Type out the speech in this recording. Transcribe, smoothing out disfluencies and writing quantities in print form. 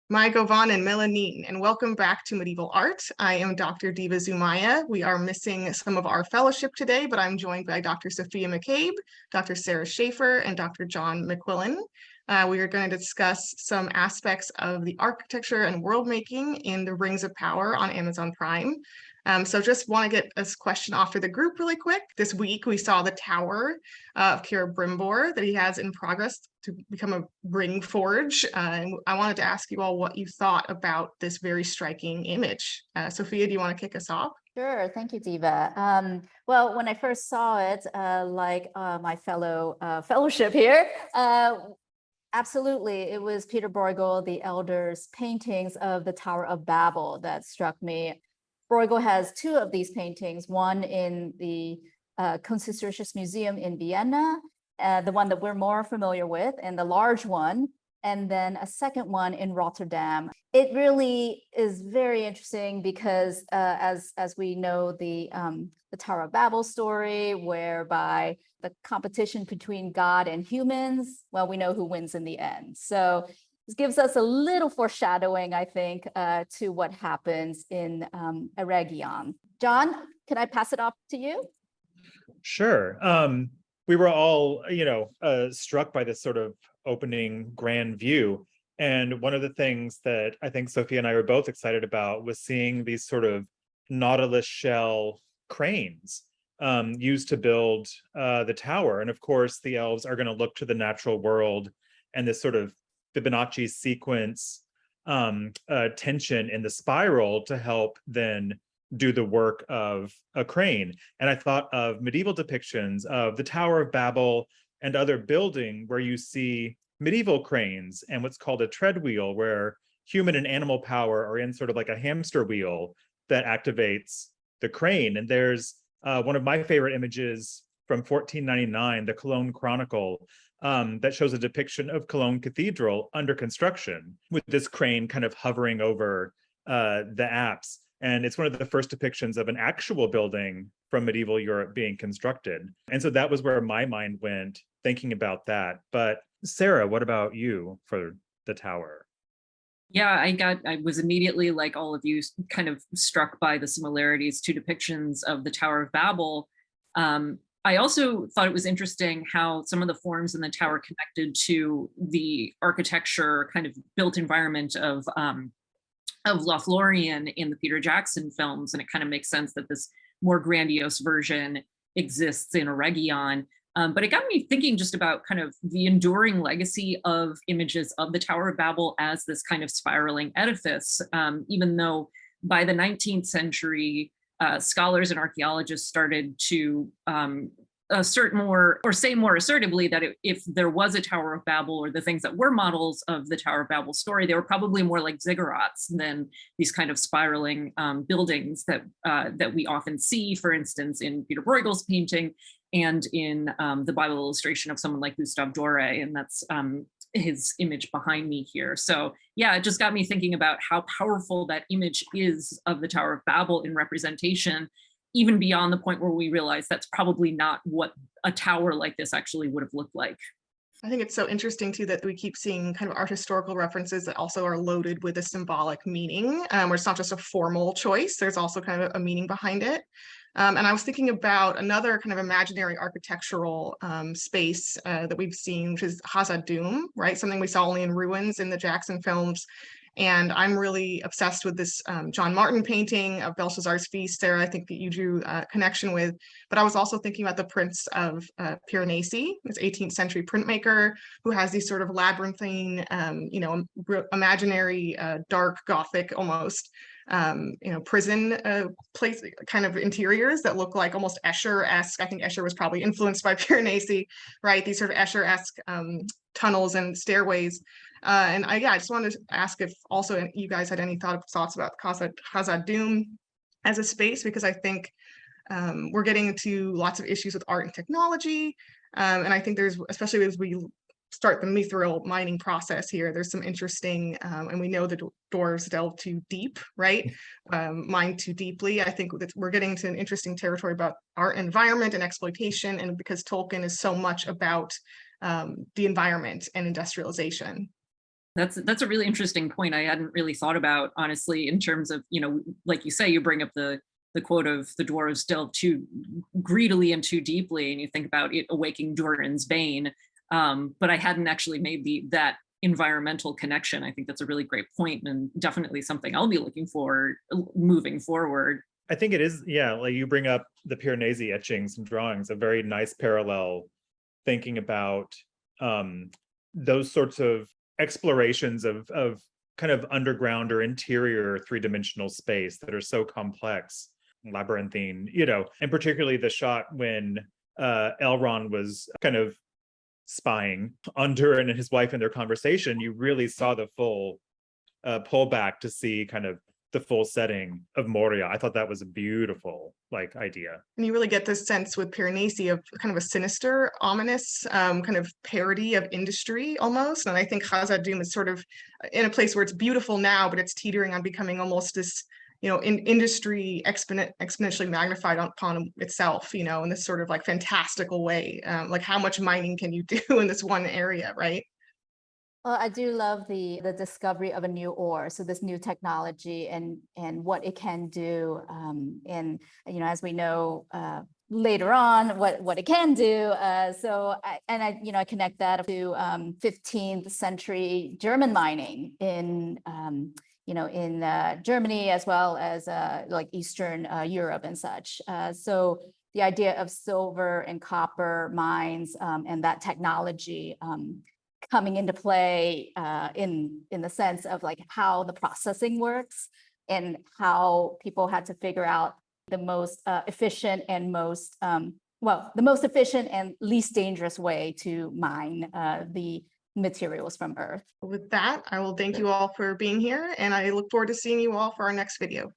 Mai Govan and Melanin, and welcome back to Medieval Art. I am Dr. Diva Zumaya. We are missing some of our fellowship today, but I'm joined by Dr. Sophia McCabe, Dr. Sarah Schaefer, and Dr. John McQuillan. We are going to discuss some aspects of the architecture and world making in the Rings of Power on Amazon Prime. So just want to get this question off to the group really quick. This week, we saw the Tower of Celebrimbor that he has in progress to become a ring forge. And I wanted to ask you all what you thought about this very striking image. Sophia, do you want to kick us off? Sure, thank you, Diva. Well, when I first saw it, like my fellow fellowship here, absolutely, it was Peter Bruegel, the Elder's paintings of the Tower of Babel that struck me. Bruegel has two of these paintings, one in the Kunsthistorisches Museum in Vienna, the one that we're more familiar with, and the large one, and then a second one in Rotterdam. It really is very interesting because as we know, the Tower of Babel story, whereby the competition between God and humans, well, we know who wins in the end. So this gives us a little foreshadowing, I think, to what happens in Eregion. John, can I pass it off to you? Sure. We were all, struck by this sort of opening grand view. And one of the things that I think Sophia and I were both excited about was seeing these sort of Nautilus shell cranes used to build the tower. And of course, the elves are going to look to the natural world and this sort of Fibonacci sequence tension in the spiral to help then do the work of a crane. And I thought of medieval depictions of the Tower of Babel and other building where you see medieval cranes and what's called a tread wheel, where human and animal power are in sort of like a hamster wheel that activates the crane. And there's one of my favorite images from 1499, the Cologne Chronicle, that shows a depiction of Cologne Cathedral under construction with this crane kind of hovering over the apse. And it's one of the first depictions of an actual building from medieval Europe being constructed. And so that was where my mind went thinking about that. But Sarah, what about you for the tower? Yeah, I was immediately, like all of you, kind of struck by the similarities to depictions of the Tower of Babel. I also thought it was interesting how some of the forms in the tower connected to the architecture kind of built environment of Lothlorien in the Peter Jackson films. And it kind of makes sense that this more grandiose version exists in Eregion. But it got me thinking just about kind of the enduring legacy of images of the Tower of Babel as this kind of spiraling edifice, even though by the 19th century, scholars and archaeologists started to assert more, or say more assertively, that if there was a Tower of Babel, or the things that were models of the Tower of Babel story, they were probably more like ziggurats than these kind of spiraling buildings that we often see, for instance, in Peter Bruegel's painting and in the Bible illustration of someone like Gustave Dorée, and that's his image behind me here. So yeah, it just got me thinking about how powerful that image is of the Tower of Babel in representation, even beyond the point where we realize that's probably not what a tower like this actually would have looked like. I think it's so interesting too that we keep seeing kind of art historical references that also are loaded with a symbolic meaning, where it's not just a formal choice, there's also kind of a meaning behind it. And I was thinking about another kind of imaginary architectural space that we've seen, which is Hasa Doom, right? Something we saw only in ruins in the Jackson films. And I'm really obsessed with this John Martin painting of Belshazzar's Feast, Sarah, I think that you drew a connection with. But I was also thinking about the Prince of Pyreneesi, this 18th century printmaker who has these sort of labyrinthine, imaginary, dark Gothic almost, prison place kind of interiors that look like almost Escher-esque. I think Escher was probably influenced by Piranesi, right? These sort of Escher-esque tunnels and stairways. And I just wanted to ask if also you guys had any thoughts about Khazad-Dûm as a space, because I think we're getting into lots of issues with art and technology. And I think there's, especially as we start the mithril mining process here, there's some interesting, and we know the dwarves delve too deep, right? Mine too deeply. I think that we're getting to an interesting territory about art environment and exploitation, and because Tolkien is so much about the environment and industrialization. That's a really interesting point. I hadn't really thought about, honestly, in terms of, like you say, you bring up the quote of the dwarves delve too greedily and too deeply, and you think about it awaking Durin's bane. But I hadn't actually made that environmental connection. I think that's a really great point, and definitely something I'll be looking for moving forward. I think it is, yeah, like you bring up the Piranesi etchings and drawings, a very nice parallel thinking about those sorts of explorations of kind of underground or interior three-dimensional space that are so complex, labyrinthine, and particularly the shot when Elrond was kind of spying on Durin and his wife in their conversation. You really saw the full pullback to see kind of the full setting of Moria. I thought that was a beautiful idea. And you really get this sense with Pyreneesi of kind of a sinister, ominous kind of parody of industry almost. And I think Hasa Doom is sort of in a place where it's beautiful now, but it's teetering on becoming almost this, industry exponentially magnified upon itself, in this sort of fantastical way. Like how much mining can you do in this one area, right? Well, I do love the discovery of a new ore, so this new technology and what it can do, and as we know later on what it can do. I connect that to 15th century German mining in Germany as well as Eastern Europe and such. So the idea of silver and copper mines and that technology coming into play in the sense of how the processing works and how people had to figure out the most efficient and the most efficient and least dangerous way to mine the materials from Earth. With that, I will thank you all for being here, and I look forward to seeing you all for our next video.